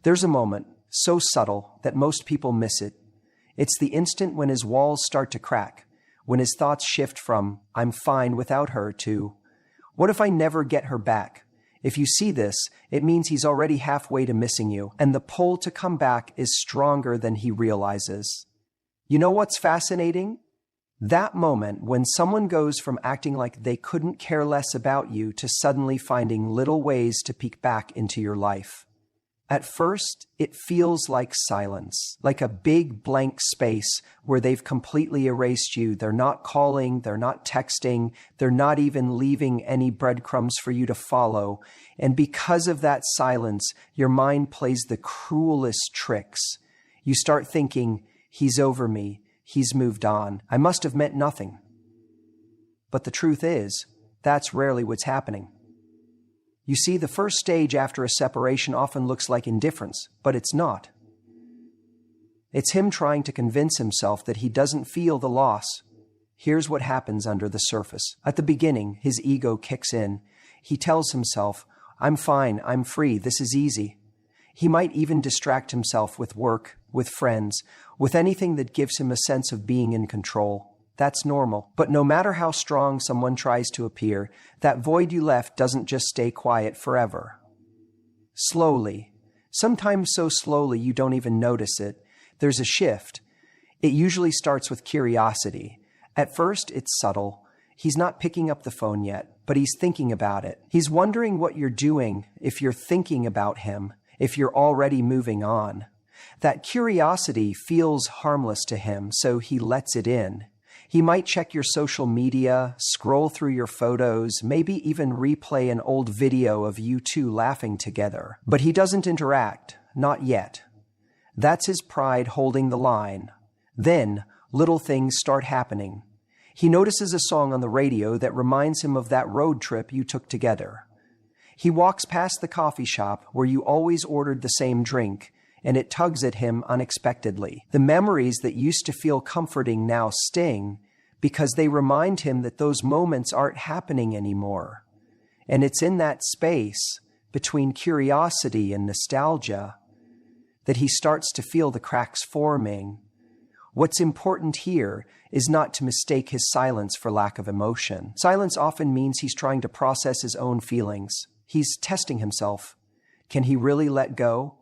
There's a moment, so subtle that most people miss it. It's the instant when his walls start to crack, when his thoughts shift from, "I'm fine without her," to, "What if I never get her back?" If you see this, it means he's already halfway to missing you, and the pull to come back is stronger than he realizes. You know what's fascinating? That moment when someone goes from acting like they couldn't care less about you to suddenly finding little ways to peek back into your life. At first, it feels like silence, like a big blank space where they've completely erased you. They're not calling, they're not texting, they're not even leaving any breadcrumbs for you to follow. And because of that silence, your mind plays the cruelest tricks. You start thinking, "He's over me, he's moved on, I must have meant nothing." But the truth is, that's rarely what's happening. You see, the first stage after a separation often looks like indifference, but it's not. It's him trying to convince himself that he doesn't feel the loss. Here's what happens under the surface. At the beginning, his ego kicks in. He tells himself, "I'm fine, I'm free, this is easy." He might even distract himself with work, with friends, with anything that gives him a sense of being in control. That's normal. But no matter how strong someone tries to appear, that void you left doesn't just stay quiet forever. Slowly, sometimes so slowly you don't even notice it, there's a shift. It usually starts with curiosity. At first, it's subtle. He's not picking up the phone yet, but he's thinking about it. He's wondering what you're doing, if you're thinking about him, if you're already moving on. That curiosity feels harmless to him, so he lets it in. He might check your social media, scroll through your photos, maybe even replay an old video of you two laughing together. But he doesn't interact, not yet. That's his pride holding the line. Then, little things start happening. He notices a song on the radio that reminds him of that road trip you took together. He walks past the coffee shop where you always ordered the same drink, and it tugs at him unexpectedly. The memories that used to feel comforting now sting because they remind him that those moments aren't happening anymore. And it's in that space between curiosity and nostalgia that he starts to feel the cracks forming. What's important here is not to mistake his silence for lack of emotion. Silence often means he's trying to process his own feelings. He's testing himself. Can he really let go?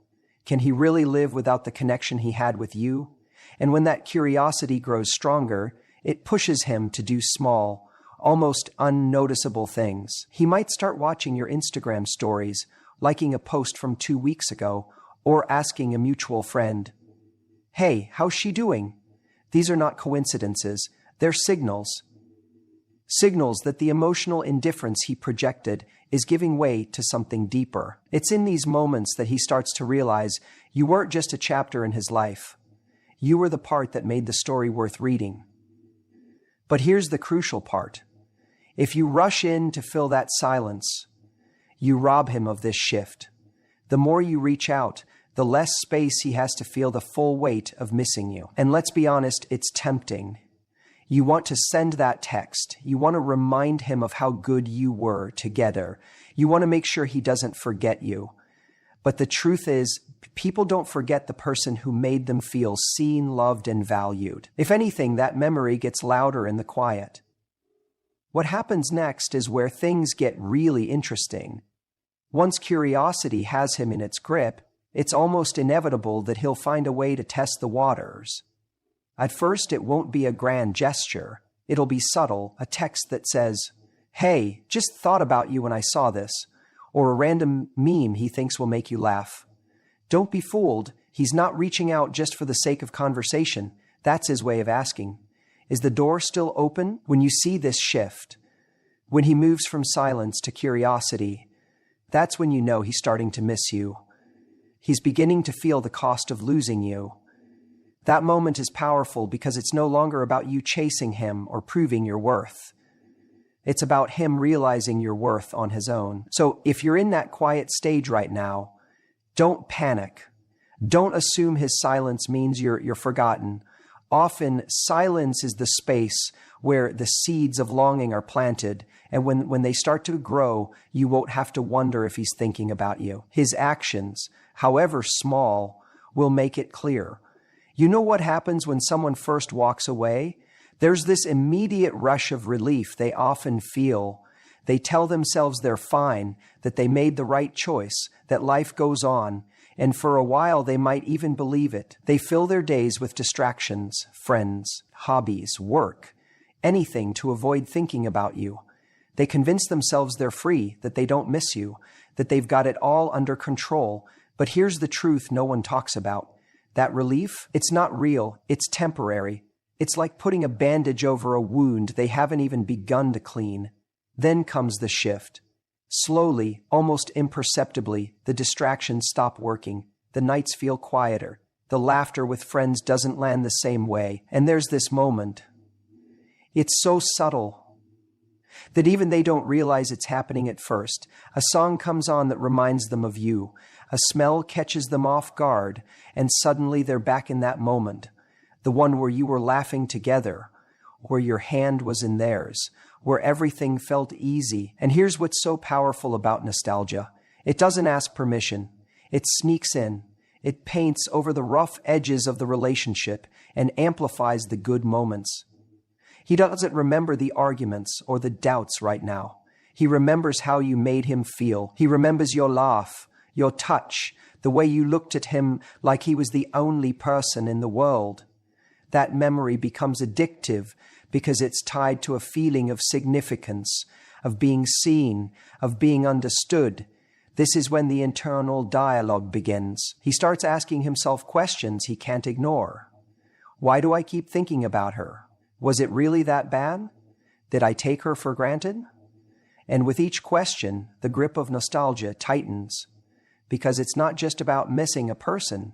Can he really live without the connection he had with you? And when that curiosity grows stronger, it pushes him to do small, almost unnoticeable things. He might start watching your Instagram stories, liking a post from 2 weeks ago, or asking a mutual friend, "Hey, how's she doing?" These are not coincidences. They're signals. Signals that the emotional indifference he projected is giving way to something deeper. It's in these moments that he starts to realize you weren't just a chapter in his life. You were the part that made the story worth reading. But here's the crucial part. If you rush in to fill that silence, you rob him of this shift. The more you reach out, the less space he has to feel the full weight of missing you. And let's be honest, it's tempting. You want to send that text. You want to remind him of how good you were together. You want to make sure he doesn't forget you. But the truth is, people don't forget the person who made them feel seen, loved, and valued. If anything, that memory gets louder in the quiet. What happens next is where things get really interesting. Once curiosity has him in its grip, it's almost inevitable that he'll find a way to test the waters. At first, it won't be a grand gesture. It'll be subtle, a text that says, "Hey, just thought about you when I saw this," or a random meme he thinks will make you laugh. Don't be fooled. He's not reaching out just for the sake of conversation. That's his way of asking, "Is the door still open?" When you see this shift, when he moves from silence to curiosity, that's when you know he's starting to miss you. He's beginning to feel the cost of losing you. That moment is powerful because it's no longer about you chasing him or proving your worth. It's about him realizing your worth on his own. So if you're in that quiet stage right now, don't panic. Don't assume his silence means you're forgotten. Often, silence is the space where the seeds of longing are planted, and when they start to grow, you won't have to wonder if he's thinking about you. His actions, however small, will make it clear. You know what happens when someone first walks away? There's this immediate rush of relief they often feel. They tell themselves they're fine, that they made the right choice, that life goes on, and for a while they might even believe it. They fill their days with distractions, friends, hobbies, work, anything to avoid thinking about you. They convince themselves they're free, that they don't miss you, that they've got it all under control. But here's the truth no one talks about. That relief, it's not real, it's temporary. It's like putting a bandage over a wound they haven't even begun to clean. Then comes the shift. Slowly, almost imperceptibly, the distractions stop working. The nights feel quieter. The laughter with friends doesn't land the same way. And there's this moment. It's so subtle that even they don't realize it's happening at first. A song comes on that reminds them of you. A smell catches them off guard, and suddenly they're back in that moment. The one where you were laughing together, where your hand was in theirs, where everything felt easy. And here's what's so powerful about nostalgia. It doesn't ask permission. It sneaks in. It paints over the rough edges of the relationship and amplifies the good moments. He doesn't remember the arguments or the doubts right now. He remembers how you made him feel. He remembers your laugh, your touch, the way you looked at him like he was the only person in the world. That memory becomes addictive because it's tied to a feeling of significance, of being seen, of being understood. This is when the internal dialogue begins. He starts asking himself questions he can't ignore. Why do I keep thinking about her? Was it really that bad? Did I take her for granted? And with each question, the grip of nostalgia tightens, because it's not just about missing a person.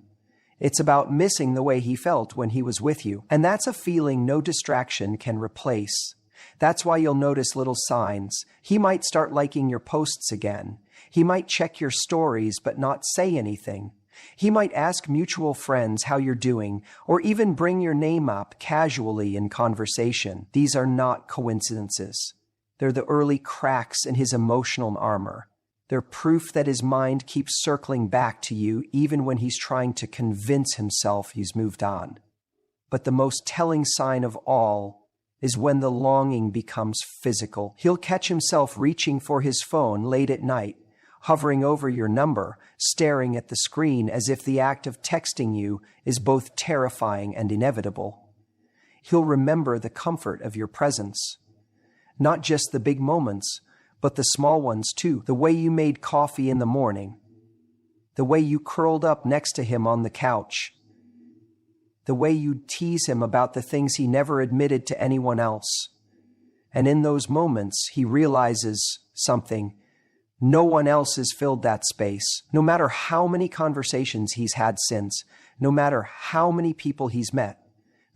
It's about missing the way he felt when he was with you. And that's a feeling no distraction can replace. That's why you'll notice little signs. He might start liking your posts again. He might check your stories but not say anything. He might ask mutual friends how you're doing, or even bring your name up casually in conversation. These are not coincidences. They're the early cracks in his emotional armor. They're proof that his mind keeps circling back to you even when he's trying to convince himself he's moved on. But the most telling sign of all is when the longing becomes physical. He'll catch himself reaching for his phone late at night, hovering over your number, staring at the screen as if the act of texting you is both terrifying and inevitable. He'll remember the comfort of your presence. Not just the big moments, but the small ones too. The way you made coffee in the morning. The way you curled up next to him on the couch. The way you'd tease him about the things he never admitted to anyone else. And in those moments, he realizes something. No one else has filled that space. No matter how many conversations he's had since, no matter how many people he's met,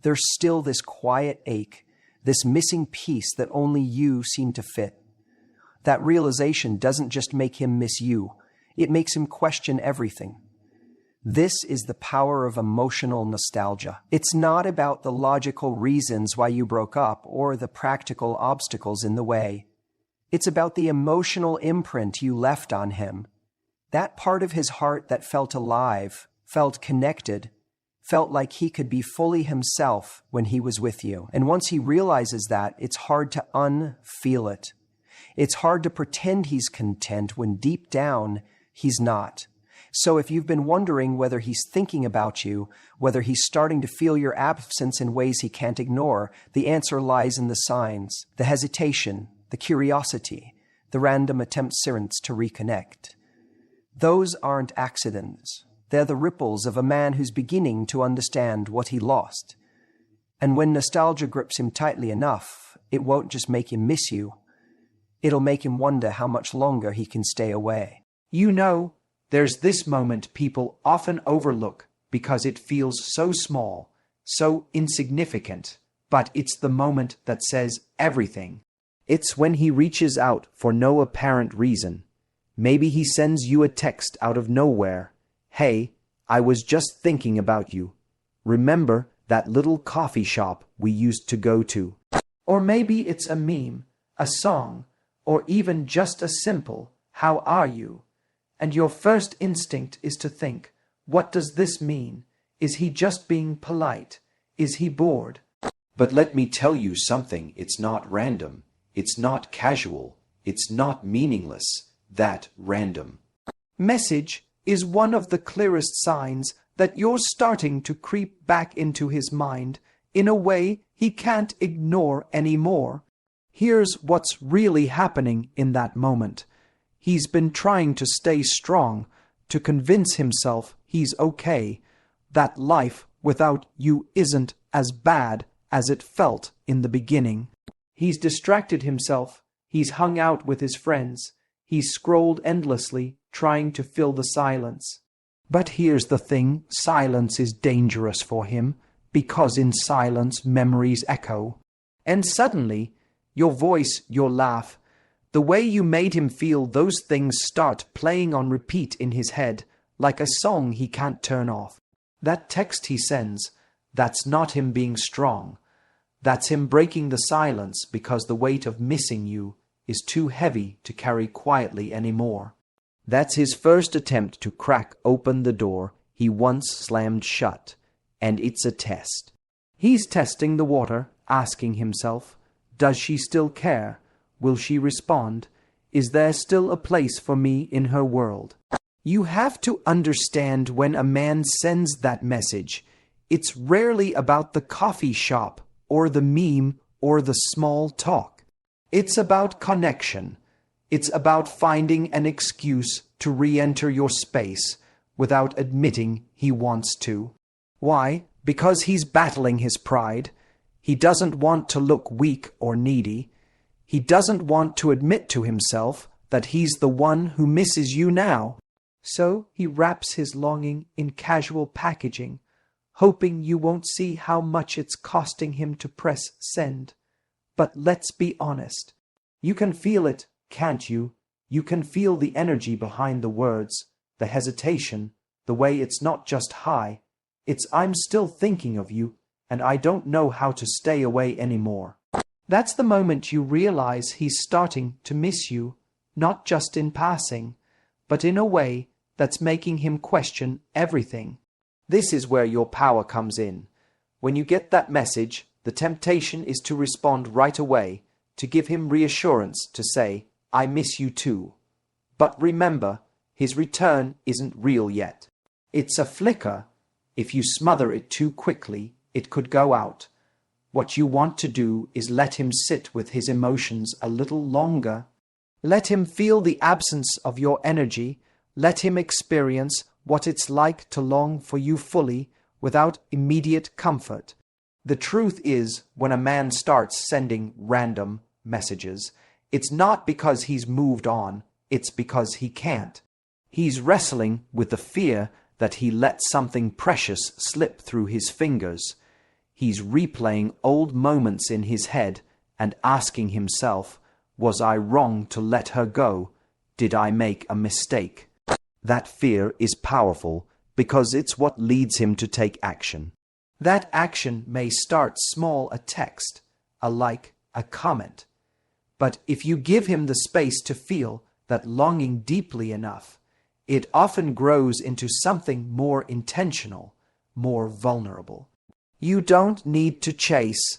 there's still this quiet ache, this missing piece that only you seem to fit. That realization doesn't just make him miss you, it makes him question everything. This is the power of emotional nostalgia. It's not about the logical reasons why you broke up or the practical obstacles in the way. It's about the emotional imprint you left on him. That part of his heart that felt alive, felt connected, felt like he could be fully himself when he was with you. And once he realizes that, it's hard to unfeel it. It's hard to pretend he's content when deep down, he's not. So if you've been wondering whether he's thinking about you, whether he's starting to feel your absence in ways he can't ignore, the answer lies in the signs, the hesitation, the curiosity, the random attempts to reconnect. Those aren't accidents. They're the ripples of a man who's beginning to understand what he lost. And when nostalgia grips him tightly enough, it won't just make him miss you. It'll make him wonder how much longer he can stay away. You know, there's this moment people often overlook because it feels so small, so insignificant, but it's the moment that says everything. It's when he reaches out for no apparent reason. Maybe he sends you a text out of nowhere. Hey, I was just thinking about you. Remember that little coffee shop we used to go to. Or maybe it's a meme, a song, or even just a simple, "How are you?" And your first instinct is to think, what does this mean? Is he just being polite? Is he bored? But let me tell you something, it's not random. It's not casual. It's not meaningless. That random message is one of the clearest signs that you're starting to creep back into his mind in a way he can't ignore anymore. Here's what's really happening in that moment. He's been trying to stay strong, to convince himself he's okay, that life without you isn't as bad as it felt in the beginning. He's distracted himself, he's hung out with his friends, he's scrolled endlessly, trying to fill the silence. But here's the thing, silence is dangerous for him, because in silence memories echo. And suddenly, your voice, your laugh, the way you made him feel, those things start playing on repeat in his head, like a song he can't turn off. That text he sends, that's not him being strong. That's him breaking the silence because the weight of missing you is too heavy to carry quietly anymore. That's his first attempt to crack open the door he once slammed shut, and it's a test. He's testing the water, asking himself, does she still care? Will she respond? Is there still a place for me in her world? You have to understand, when a man sends that message, it's rarely about the coffee shop or the meme or the small talk. It's about connection. It's about finding an excuse to re-enter your space without admitting he wants to. Why? Because he's battling his pride. He doesn't want to look weak or needy. He doesn't want to admit to himself that he's the one who misses you now. So he wraps his longing in casual packaging, hoping you won't see how much it's costing him to press send. But let's be honest. You can feel it, can't you? You can feel the energy behind the words, the hesitation, the way it's not just hi, it's I'm still thinking of you, and I don't know how to stay away anymore. That's the moment you realize he's starting to miss you, not just in passing, but in a way that's making him question everything. This is where your power comes in. When you get that message, the temptation is to respond right away, to give him reassurance, to say, I miss you too. But remember, his return isn't real yet. It's a flicker. If you smother it too quickly, it could go out. What you want to do is let him sit with his emotions a little longer. Let him feel the absence of your energy. Let him experience what it's like to long for you fully without immediate comfort. The truth is, when a man starts sending random messages, it's not because he's moved on, it's because he can't. He's wrestling with the fear that he let something precious slip through his fingers. He's replaying old moments in his head and asking himself, was I wrong to let her go? Did I make a mistake? That fear is powerful because it's what leads him to take action. That action may start small, a text, a like, a comment. But if you give him the space to feel that longing deeply enough, it often grows into something more intentional, more vulnerable. You don't need to chase,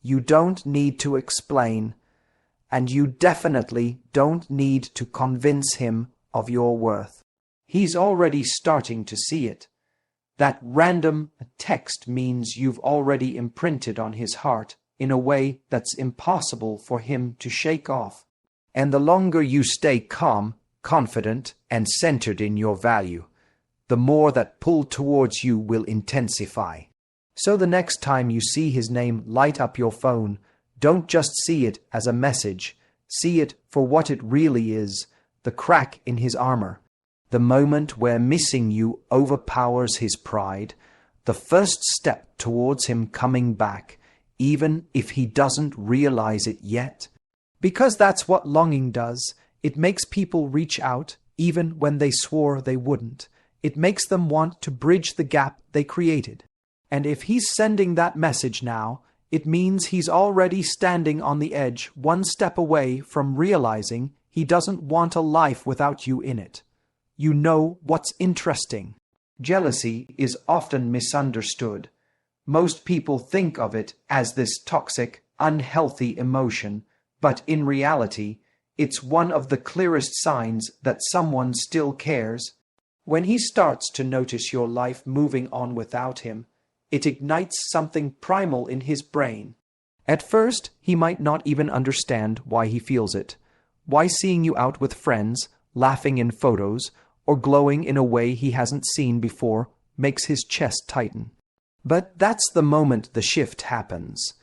you don't need to explain, and you definitely don't need to convince him of your worth. He's already starting to see it. That random text means you've already imprinted on his heart in a way that's impossible for him to shake off. And the longer you stay calm, confident, and centered in your value, the more that pull towards you will intensify. So the next time you see his name light up your phone, don't just see it as a message. See it for what it really is, the crack in his armor. The moment where missing you overpowers his pride, the first step towards him coming back, even if he doesn't realize it yet. Because that's what longing does. It makes people reach out, even when they swore they wouldn't. It makes them want to bridge the gap they created. And if he's sending that message now, it means he's already standing on the edge, one step away from realizing he doesn't want a life without you in it. You know what's interesting? Jealousy is often misunderstood. Most people think of it as this toxic, unhealthy emotion, but in reality, it's one of the clearest signs that someone still cares. When he starts to notice your life moving on without him, it ignites something primal in his brain. At first, he might not even understand why he feels it, why seeing you out with friends, laughing in photos, or glowing in a way he hasn't seen before makes his chest tighten. But that's the moment the shift happens.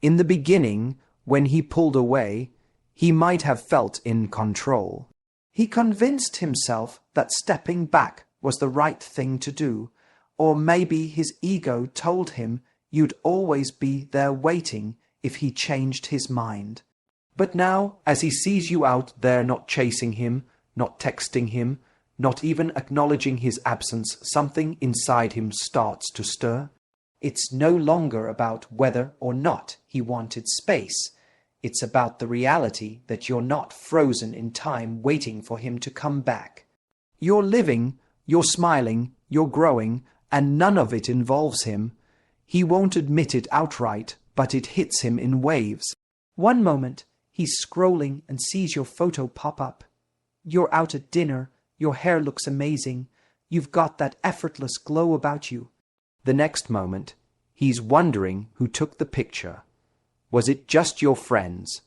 In the beginning, when he pulled away, he might have felt in control. He convinced himself that stepping back was the right thing to do, or maybe his ego told him you'd always be there waiting if he changed his mind. But now, as he sees you out there not chasing him, not texting him, not even acknowledging his absence, something inside him starts to stir. It's no longer about whether or not he wanted space. It's about the reality that you're not frozen in time waiting for him to come back. You're living, you're smiling, you're growing, and none of it involves him. He won't admit it outright, but it hits him in waves. One moment, he's scrolling and sees your photo pop up. You're out at dinner, your hair looks amazing, you've got that effortless glow about you. The next moment, he's wondering who took the picture. Was it just your friends,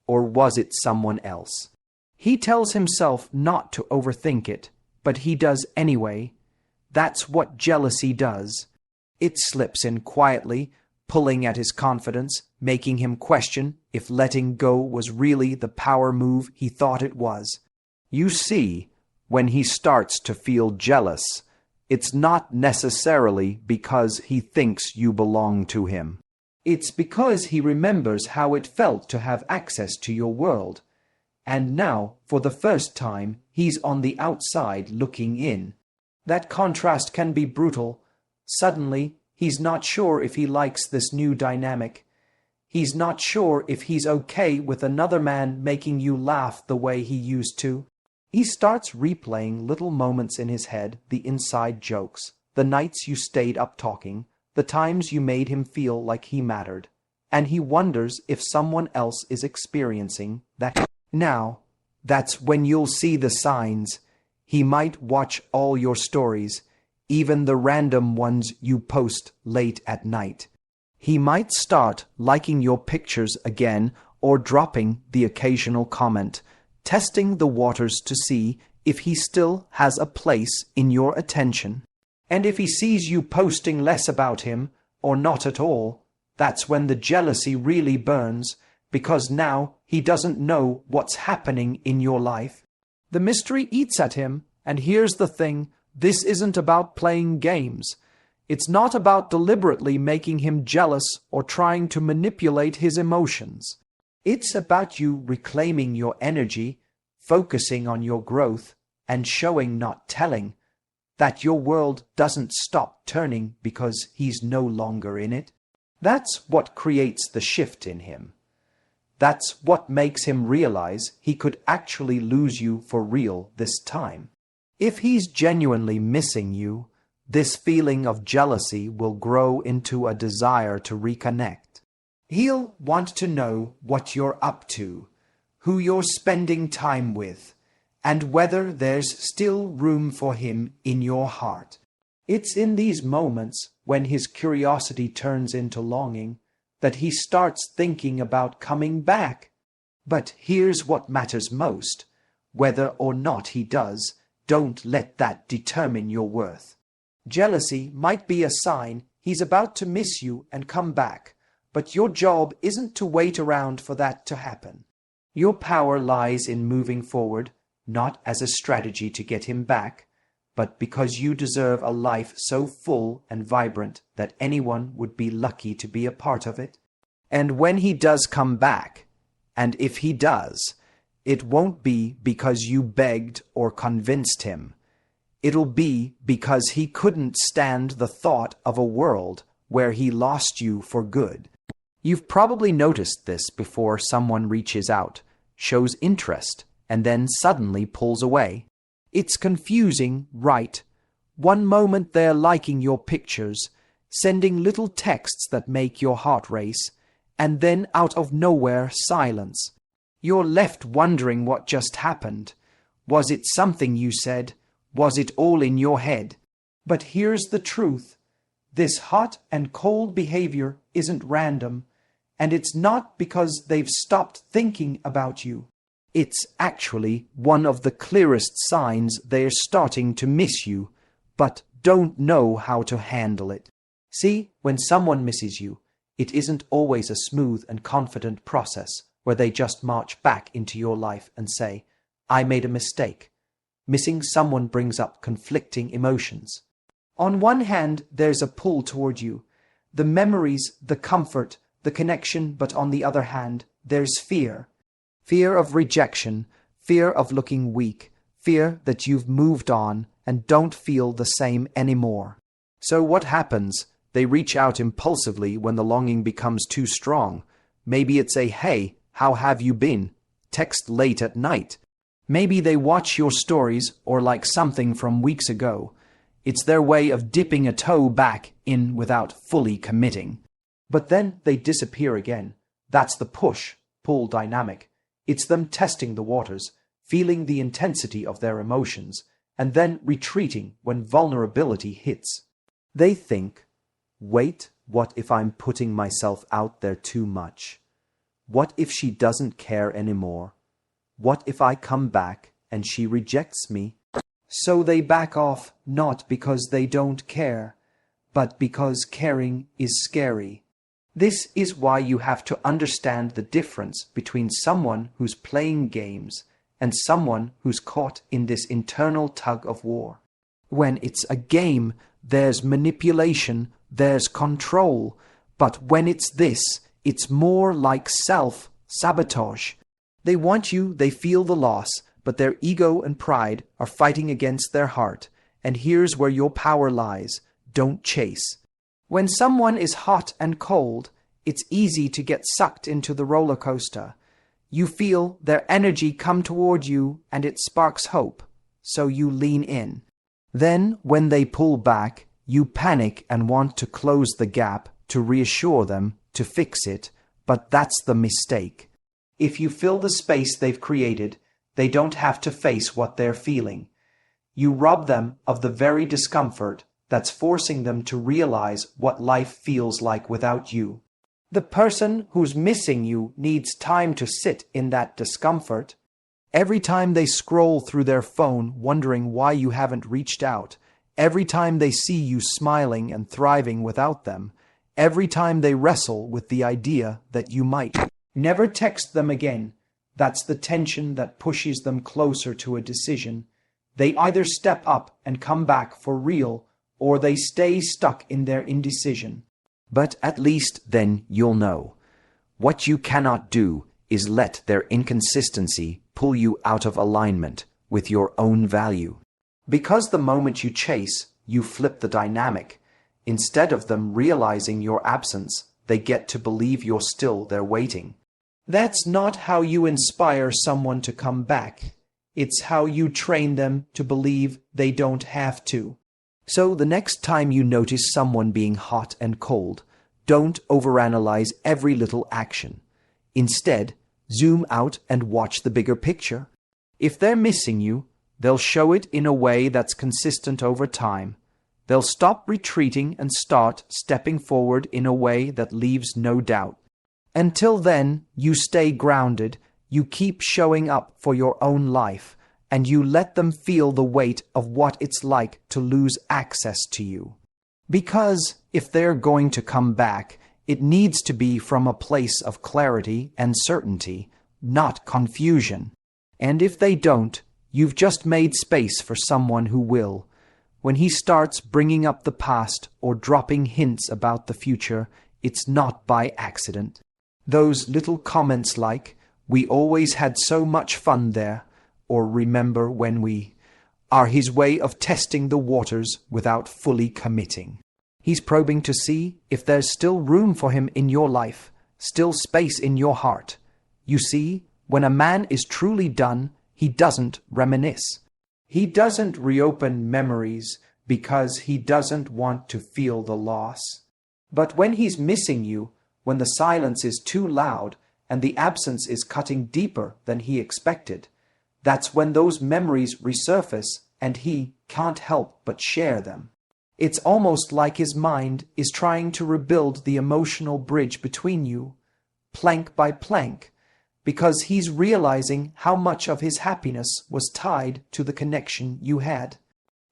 or was it someone else? He tells himself not to overthink it, but he does anyway. That's what jealousy does. It slips in quietly, pulling at his confidence, making him question if letting go was really the power move he thought it was. You see, when he starts to feel jealous, it's not necessarily because he thinks you belong to him. It's because he remembers how it felt to have access to your world. And now, for the first time, he's on the outside looking in. That contrast can be brutal. Suddenly, he's not sure if he likes this new dynamic. He's not sure if he's okay with another man making you laugh the way he used to. He starts replaying little moments in his head, the inside jokes, the nights you stayed up talking, the times you made him feel like he mattered. And he wonders if someone else is experiencing that. Now, that's when you'll see the signs. He might watch all your stories, even the random ones you post late at night. He might start liking your pictures again or dropping the occasional comment, testing the waters to see if he still has a place in your attention. And if he sees you posting less about him, or not at all, that's when the jealousy really burns, because now he doesn't know what's happening in your life. The mystery eats at him, and here's the thing, this isn't about playing games. It's not about deliberately making him jealous or trying to manipulate his emotions. It's about you reclaiming your energy, focusing on your growth, and showing, not telling, that your world doesn't stop turning because he's no longer in it. That's what creates the shift in him. That's what makes him realize he could actually lose you for real this time. If he's genuinely missing you, this feeling of jealousy will grow into a desire to reconnect. He'll want to know what you're up to, who you're spending time with, and whether there's still room for him in your heart. It's in these moments, when his curiosity turns into longing, that he starts thinking about coming back. But here's what matters most. Whether or not he does, don't let that determine your worth. Jealousy might be a sign he's about to miss you and come back, but your job isn't to wait around for that to happen. Your power lies in moving forward, not as a strategy to get him back, but because you deserve a life so full and vibrant that anyone would be lucky to be a part of it. And when he does come back, and if he does, it won't be because you begged or convinced him. It'll be because he couldn't stand the thought of a world where he lost you for good. You've probably noticed this before. Someone reaches out, shows interest, and then suddenly pulls away. It's confusing, right? One moment they're liking your pictures, sending little texts that make your heart race, and then out of nowhere, silence. You're left wondering what just happened. Was it something you said? Was it all in your head? But here's the truth. This hot and cold behavior isn't random, and it's not because they've stopped thinking about you. It's actually one of the clearest signs they're starting to miss you, but don't know how to handle it. See, when someone misses you, it isn't always a smooth and confident process where they just march back into your life and say, I made a mistake. Missing someone brings up conflicting emotions. On one hand, there's a pull toward you, the memories, the comfort, the connection, but on the other hand, there's fear. Fear of rejection, fear of looking weak, fear that you've moved on and don't feel the same anymore. So what happens? They reach out impulsively when the longing becomes too strong. Maybe it's a, hey, how have you been? Text late at night. Maybe they watch your stories or like something from weeks ago. It's their way of dipping a toe back in without fully committing. But then they disappear again. That's the push-pull dynamic. It's them testing the waters, feeling the intensity of their emotions, and then retreating when vulnerability hits. They think, wait, what if I'm putting myself out there too much? What if she doesn't care anymore? What if I come back and she rejects me? So they back off, not because they don't care, but because caring is scary. This is why you have to understand the difference between someone who's playing games and someone who's caught in this internal tug of war. When it's a game, there's manipulation, there's control, but when it's this, it's more like self-sabotage. They want you, they feel the loss, but their ego and pride are fighting against their heart, and here's where your power lies. Don't chase. When someone is hot and cold, it's easy to get sucked into the roller coaster. You feel their energy come toward you and it sparks hope, so you lean in. Then, when they pull back, you panic and want to close the gap, to reassure them, to fix it, but that's the mistake. If you fill the space they've created, they don't have to face what they're feeling. You rob them of the very discomfort that's forcing them to realize what life feels like without you. The person who's missing you needs time to sit in that discomfort. Every time they scroll through their phone wondering why you haven't reached out, every time they see you smiling and thriving without them, every time they wrestle with the idea that you might never text them again, that's the tension that pushes them closer to a decision. They either step up and come back for real, or they stay stuck in their indecision. But at least then you'll know. What you cannot do is let their inconsistency pull you out of alignment with your own value. Because the moment you chase, you flip the dynamic. Instead of them realizing your absence, they get to believe you're still there waiting. That's not how you inspire someone to come back. It's how you train them to believe they don't have to. So the next time you notice someone being hot and cold, don't overanalyze every little action. Instead, zoom out and watch the bigger picture. If they're missing you, they'll show it in a way that's consistent over time. They'll stop retreating and start stepping forward in a way that leaves no doubt. Until then, you stay grounded, you keep showing up for your own life, and you let them feel the weight of what it's like to lose access to you. Because if they're going to come back, it needs to be from a place of clarity and certainty, not confusion. And if they don't, you've just made space for someone who will. When he starts bringing up the past or dropping hints about the future, it's not by accident. Those little comments like, "We always had so much fun there," or "Remember when we," are his way of testing the waters without fully committing. He's probing to see if there's still room for him in your life, still space in your heart. You see, when a man is truly done, he doesn't reminisce. He doesn't reopen memories because he doesn't want to feel the loss. But when he's missing you, when the silence is too loud and the absence is cutting deeper than he expected, that's when those memories resurface and he can't help but share them. It's almost like his mind is trying to rebuild the emotional bridge between you, plank by plank, because he's realizing how much of his happiness was tied to the connection you had.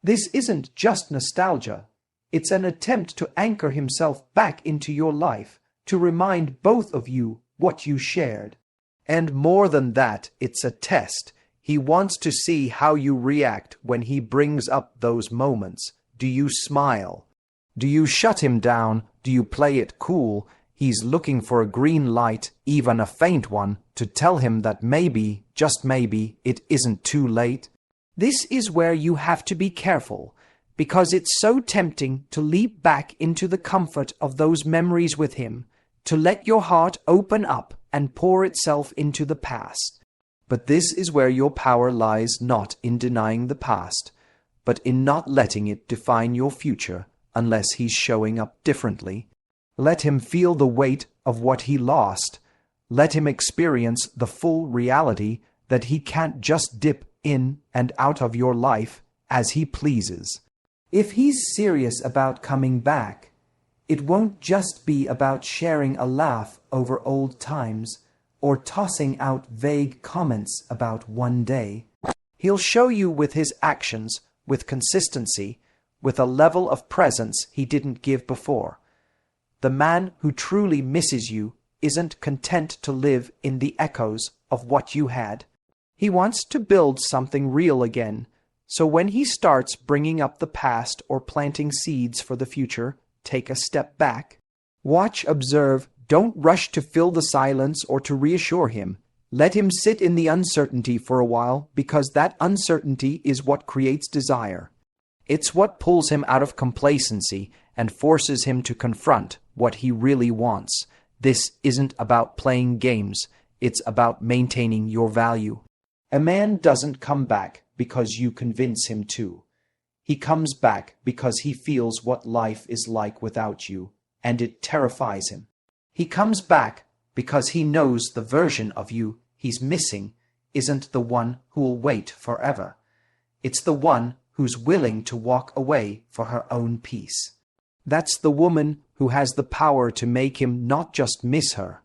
This isn't just nostalgia. It's an attempt to anchor himself back into your life, to remind both of you what you shared. And more than that, it's a test. He wants to see how you react when he brings up those moments. Do you smile? Do you shut him down? Do you play it cool? He's looking for a green light, even a faint one, to tell him that maybe, just maybe, it isn't too late. This is where you have to be careful, because it's so tempting to leap back into the comfort of those memories with him, to let your heart open up and pour itself into the past. But this is where your power lies, not in denying the past, but in not letting it define your future unless he's showing up differently. Let him feel the weight of what he lost. Let him experience the full reality that he can't just dip in and out of your life as he pleases. If he's serious about coming back, it won't just be about sharing a laugh over old times or tossing out vague comments about one day. He'll show you with his actions, with consistency, with a level of presence he didn't give before. The man who truly misses you isn't content to live in the echoes of what you had. He wants to build something real again. So when he starts bringing up the past or planting seeds for the future, take a step back. Watch, observe, don't rush to fill the silence or to reassure him. Let him sit in the uncertainty for a while, because that uncertainty is what creates desire. It's what pulls him out of complacency and forces him to confront what he really wants. This isn't about playing games. It's about maintaining your value. A man doesn't come back because you convince him to. He comes back because he feels what life is like without you, and it terrifies him. He comes back because he knows the version of you he's missing isn't the one who'll wait forever. It's the one who's willing to walk away for her own peace. That's the woman who has the power to make him not just miss her,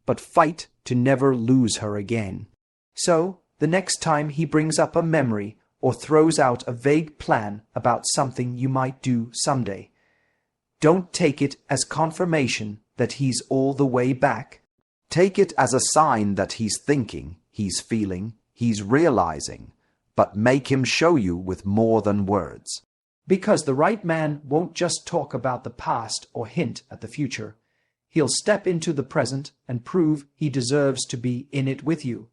but fight to never lose her again. So, the next time he brings up a memory or throws out a vague plan about something you might do someday, don't take it as confirmation that he's all the way back. Take it as a sign that he's thinking, he's feeling, he's realizing, but make him show you with more than words. Because the right man won't just talk about the past or hint at the future. He'll step into the present and prove he deserves to be in it with you.